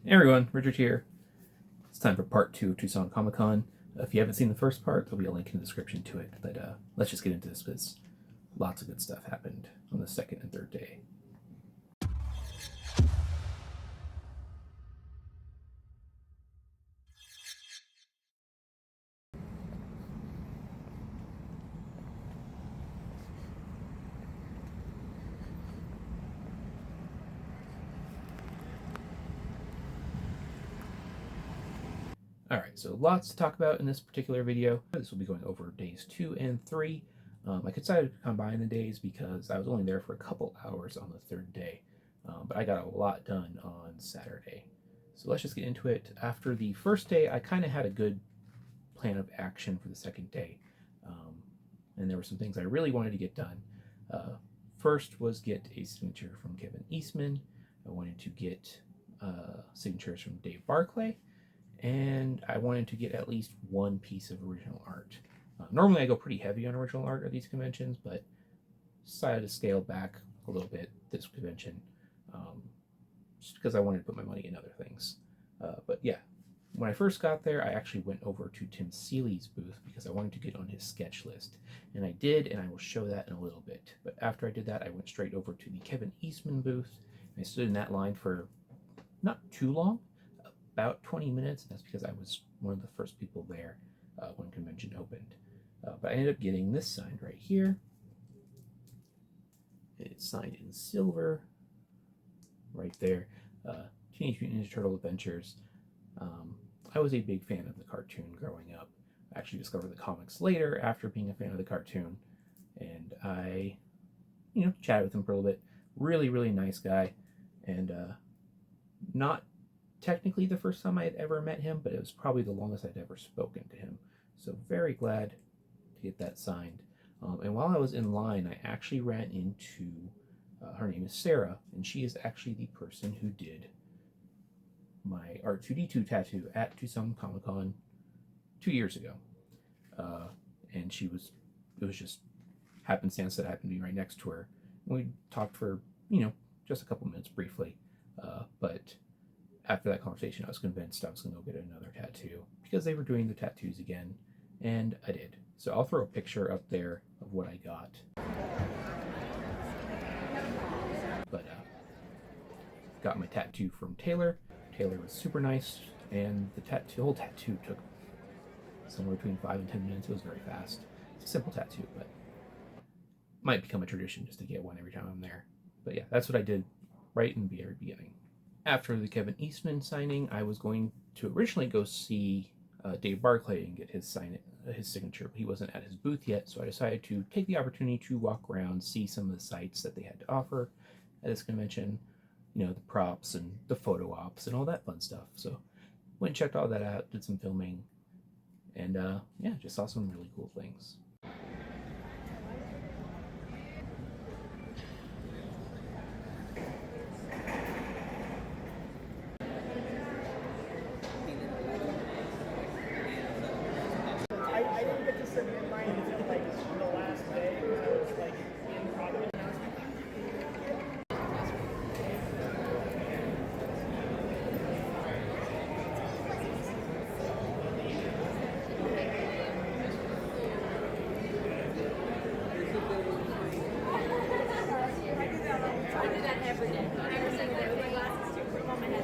Hey everyone, Richard here. It's time for part 2 of Tucson Comic Con. If you haven't seen the first part, there'll be a link in the description to it. But let's just get into this because lots of good stuff happened on the second and third day. Alright, so lots to talk about in this particular video. This will be going over days 2 and 3. I decided to combine the days because I was only there for a couple hours on the third day. But I got a lot done on Saturday. So let's just get into it. After the first day, I kind of had a good plan of action for the second day. And there were some things I really wanted to get done. First was get a signature from Kevin Eastman. I wanted to get signatures from Dave Barclay. And I wanted to get at least one piece of original art. Normally I go pretty heavy on original art at these conventions, but decided to scale back a little bit this convention, just because I wanted to put my money in other things. But yeah, when I first got there, I actually went over to Tim Seeley's booth because I wanted to get on his sketch list. And I did, and I will show that in a little bit. But after I did that, I went straight over to the Kevin Eastman booth. And I stood in that line for not too long, about 20 minutes, and that's because I was one of the first people there when convention opened. But I ended up getting this signed right here. It's signed in silver, right there. Teenage Mutant Ninja Turtle Adventures. I was a big fan of the cartoon growing up. I actually discovered the comics later after being a fan of the cartoon, and I, chatted with him for a little bit. Really, really nice guy, and not technically the first time I had ever met him, but it was probably the longest I'd ever spoken to him. So very glad to get that signed. And while I was in line, I actually ran into, her name is Sarah, and she is actually the person who did my R2D2 tattoo at Tucson Comic Con 2 years ago. And it was just happenstance that happened to be right next to her. And we talked for, just a couple minutes briefly. But after that conversation, I was convinced I was going to go get another tattoo because they were doing the tattoos again, and I did. So I'll throw a picture up there of what I got. But got my tattoo from Taylor. Taylor was super nice, and the whole tattoo took somewhere between 5 and 10 minutes. It was very fast. It's a simple tattoo, but might become a tradition just to get one every time I'm there. But yeah, that's what I did right in the very beginning. After the Kevin Eastman signing, I was going to originally go see Dave Barclay and get his signature, but he wasn't at his booth yet, so I decided to take the opportunity to walk around, see some of the sites that they had to offer at this convention, the props and the photo ops and all that fun stuff. So went and checked all that out, did some filming, and yeah, just saw some really cool things. I didn't get to submit mine until on the last day because I was in progress. I do that every day. Every single day with my glasses too. Put them on my head.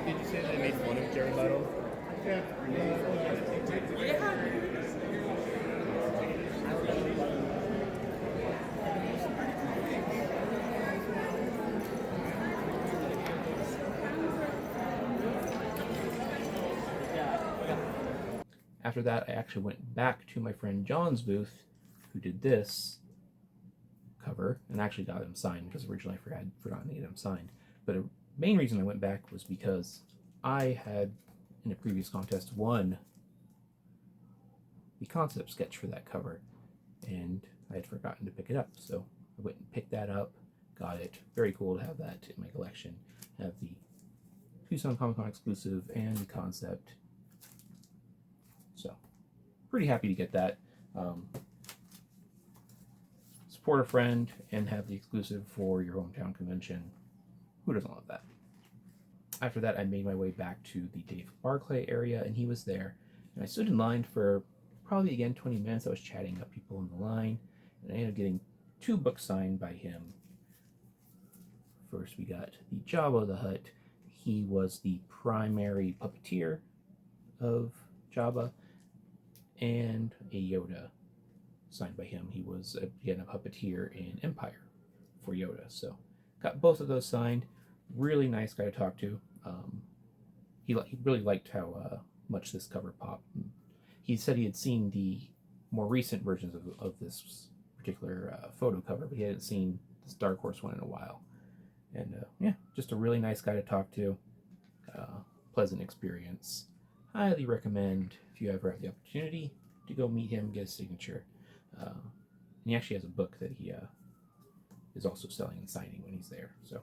Did you say they made fun of Jared Leto? Yeah. After that, I actually went back to my friend John's booth, who did this cover, and actually got him signed because originally I had forgotten to get him signed. But the main reason I went back was because I had, in a previous contest, won the concept sketch for that cover, and I had forgotten to pick it up. So I went and picked that up, got it. Very cool to have that in my collection. Have the Tucson Comic Con exclusive and the concept. So, pretty happy to get that. Support a friend and have the exclusive for your hometown convention. Who doesn't love that? After that, I made my way back to the Dave Barclay area, and he was there. And I stood in line for probably, again, 20 minutes. I was chatting up people in the line, and I ended up getting 2 books signed by him. First, we got the Jabba the Hutt. He was the primary puppeteer of Jabba, and a Yoda signed by him. He was, again, a puppeteer in Empire for Yoda. So, got both of those signed. Really nice guy to talk to. He really liked how much this cover popped. He said he had seen the more recent versions of this particular photo cover, but he hadn't seen this Dark Horse one in a while. And yeah, just a really nice guy to talk to. Pleasant experience. Highly recommend, if you ever have the opportunity, to go meet him, get a signature. And he actually has a book that he is also selling and signing when he's there. So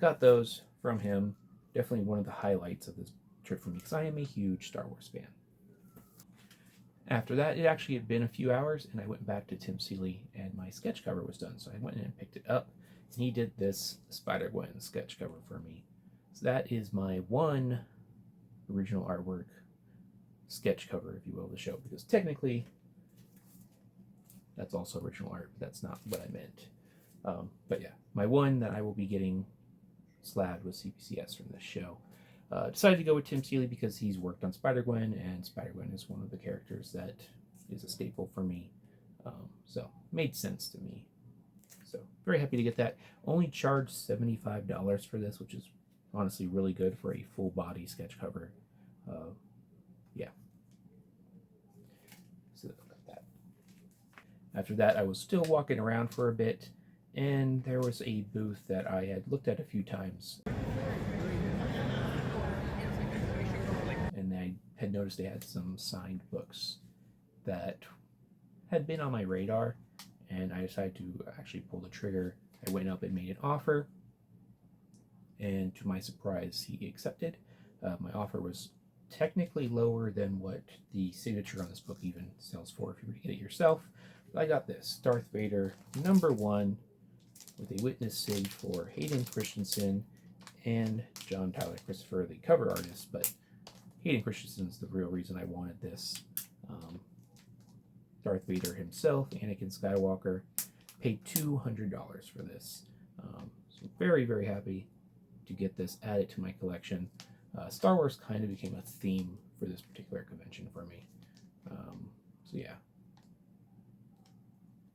got those from him. Definitely one of the highlights of this trip for me, because I am a huge Star Wars fan. After that, it actually had been a few hours, and I went back to Tim Seeley, and my sketch cover was done. So I went in and picked it up, and he did this Spider-Gwen sketch cover for me. So that is my one original artwork sketch cover, if you will, of the show, because technically that's also original art, but that's not what I meant. But yeah, my one that I will be getting slabbed with CPCS from this show. Decided to go with Tim Seeley because he's worked on Spider-Gwen, and Spider-Gwen is one of the characters that is a staple for me. So made sense to me. So very happy to get that. Only charged $75 for this, which is honestly really good for a full body sketch cover. Yeah. So like that. After that, I was still walking around for a bit, and there was a booth that I had looked at a few times. And I had noticed they had some signed books that had been on my radar, and I decided to actually pull the trigger. I went up and made an offer, and to my surprise, he accepted. My offer was technically lower than what the signature on this book even sells for if you were to get it yourself. But I got this, Darth Vader #1, with a witness sig for Hayden Christensen and John Tyler Christopher, the cover artist, but Hayden Christensen's the real reason I wanted this. Darth Vader himself, Anakin Skywalker, paid $200 for this. So very, very happy to get this added to my collection. Star Wars kind of became a theme for this particular convention for me. So yeah,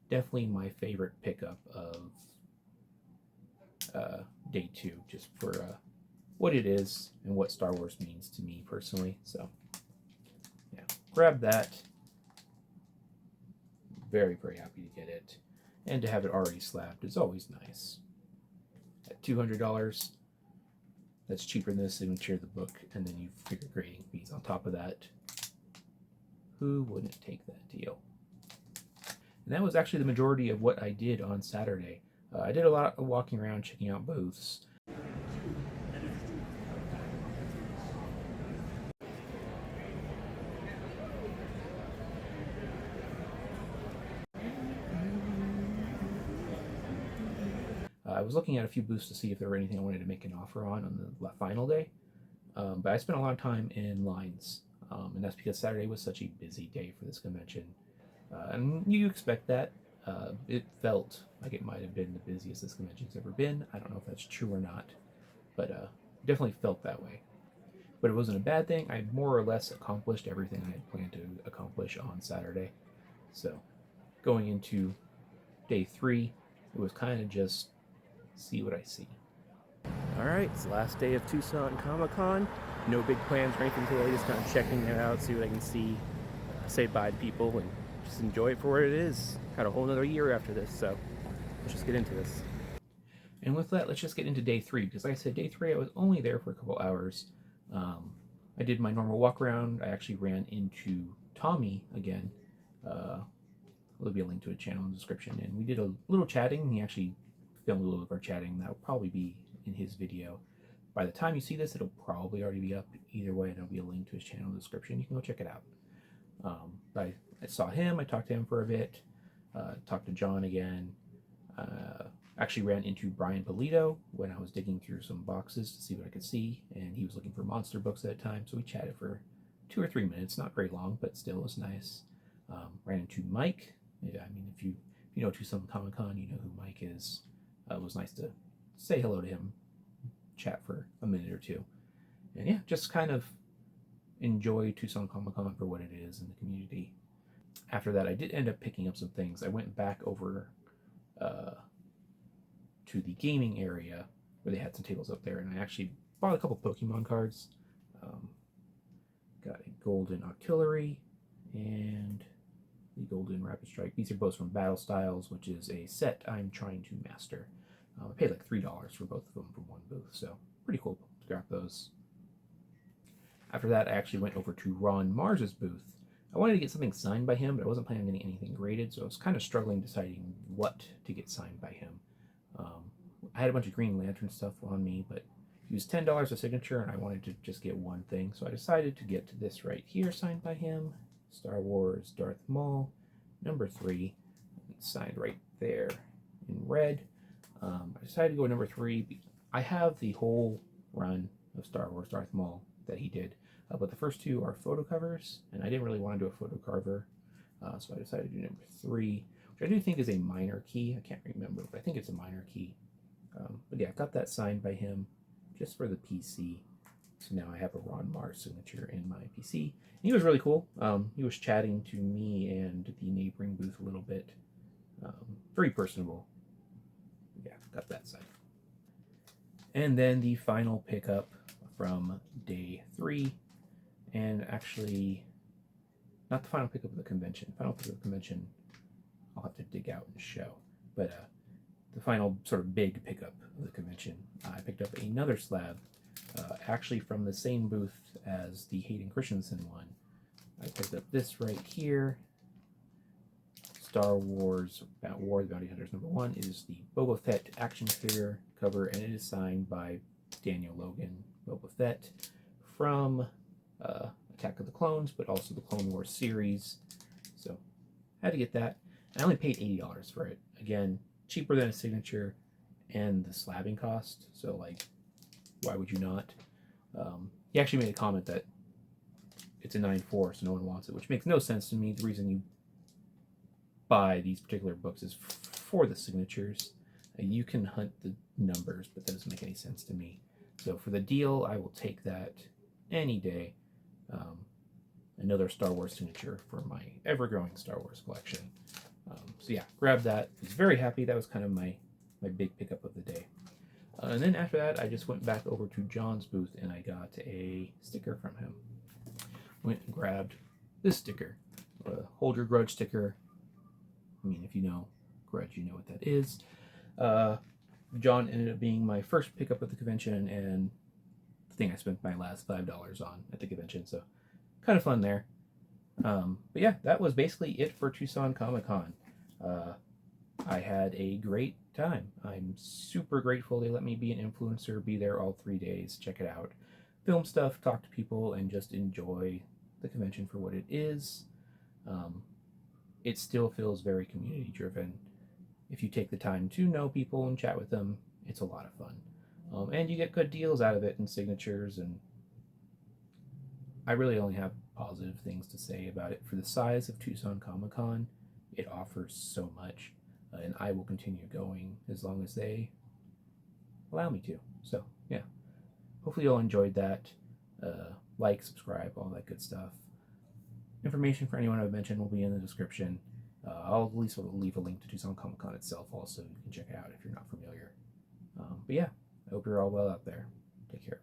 definitely my favorite pickup of day 2, just for what it is and what Star Wars means to me personally. So yeah, grab that. Very, very happy to get it, and to have it already slabbed is always nice. At $200, that's cheaper than the signature of the book, and then you figure grading fees on top of that. Who wouldn't take that deal? And that was actually the majority of what I did on Saturday. I did a lot of walking around, checking out booths. I was looking at a few booths to see if there were anything I wanted to make an offer on the final day, but I spent a lot of time in lines, and that's because Saturday was such a busy day for this convention. And you expect that. It felt like it might have been the busiest this convention's ever been. I don't know if that's true or not, but definitely felt that way. But it wasn't a bad thing. I more or less accomplished everything I had planned to accomplish on Saturday. So going into day 3, it was kind of just see what I see. Alright, it's the last day of Tucson Comic Con. No big plans or anything today, just kind of checking it out, see what I can see, say bye to people, and just enjoy it for what it is. Got a whole another year after this, so let's just get into this. And with that, let's just get into day 3, because like I said, day 3 I was only there for a couple hours. I did my normal walk around. I actually ran into Tommy again. There'll be a link to a channel in the description, and we did a little chatting. He actually filmed a little of our chatting. That'll probably be in his video By the time you see this, it'll probably already be up. Either way, there'll be a link to his channel in the description. You can go check it out. I saw him. I talked to him for a bit. Talked to John again. Actually ran into Brian Polito when I was digging through some boxes to see what I could see, and he was looking for monster books at the time, so we chatted for 2 or 3 minutes. Not very long, but still it was nice. Ran into Mike. Yeah, I mean, if you know Tucson Comic Con, you know who Mike is. It was nice to say hello to him, chat for a minute or two, and yeah, just kind of enjoy Tucson Comic Con for what it is in the community. After that, I did end up picking up some things. I went back over to the gaming area where they had some tables up there, and I actually bought a couple Pokemon cards. Got a Golden Octillery and the Golden Rapid Strike. These are both from Battle Styles, which is a set I'm trying to master. I paid like $3 for both of them from one booth, so pretty cool to grab those. After that, I actually went over to Ron Mars's booth. I wanted to get something signed by him, but I wasn't planning on getting anything graded, so I was kind of struggling deciding what to get signed by him. I had a bunch of Green Lantern stuff on me, but he was $10 a signature, and I wanted to just get one thing, so I decided to get to this right here, signed by him. Star Wars Darth Maul, number 3, signed right there in red. I decided to go with number 3. I have the whole run of Star Wars Darth Maul that he did, but the first 2 are photo covers, and I didn't really want to do a photo cover, so I decided to do number 3, which I do think is a minor key. I can't remember, but I think it's a minor key. But yeah, I got that signed by him just for the PC. So now I have a Ron Mars signature in my PC. And he was really cool. He was chatting to me and the neighboring booth a little bit. Very personable. Yeah, got that signed. And then the final pickup from day 3. And actually, not the final pickup of the convention. Final pickup of the convention, I'll have to dig out and show. But the final sort of big pickup of the convention, I picked up another slab, actually from the same booth as the Hayden Christensen one. I picked up this right here. Star Wars War of the Bounty Hunters number 1 is the Boba Fett action figure cover, and it is signed by Daniel Logan Boba Fett from Attack of the Clones, but also the Clone Wars series. So I had to get that. I only paid $80 for it. Again, cheaper than a signature and the slabbing cost, so like, why would you not? He actually made a comment that it's a 9.4, so no one wants it, which makes no sense to me. The reason you buy these particular books is for the signatures. You can hunt the numbers, but that doesn't make any sense to me. So for the deal, I will take that any day. Another Star Wars signature for my ever-growing Star Wars collection. So yeah, grabbed that. Was very happy. That was kind of my big pickup of the day. And then after that, I just went back over to John's booth and I got a sticker from him. Went and grabbed this sticker, Hold Your Grudge sticker. I mean, if you know Grudge, you know what that is. John ended up being my first pickup at the convention and the thing I spent my last $5 on at the convention, so kind of fun there. But yeah, that was basically it for Tucson Comic Con. I had a great time. I'm super grateful they let me be an influencer, be there all 3 days, check it out, film stuff, talk to people, and just enjoy the convention for what it is. It still feels very community driven. If you take the time to know people and chat with them, it's a lot of fun. And you get good deals out of it and signatures, and I really only have positive things to say about it. For the size of Tucson Comic Con, it offers so much, and I will continue going as long as they allow me to. So yeah, hopefully you all enjoyed that. Like, subscribe, all that good stuff. Information for anyone I've mentioned will be in the description. I'll at least leave a link to Tucson Comic Con itself also. You can check it out if you're not familiar. But yeah, I hope you're all well out there. Take care.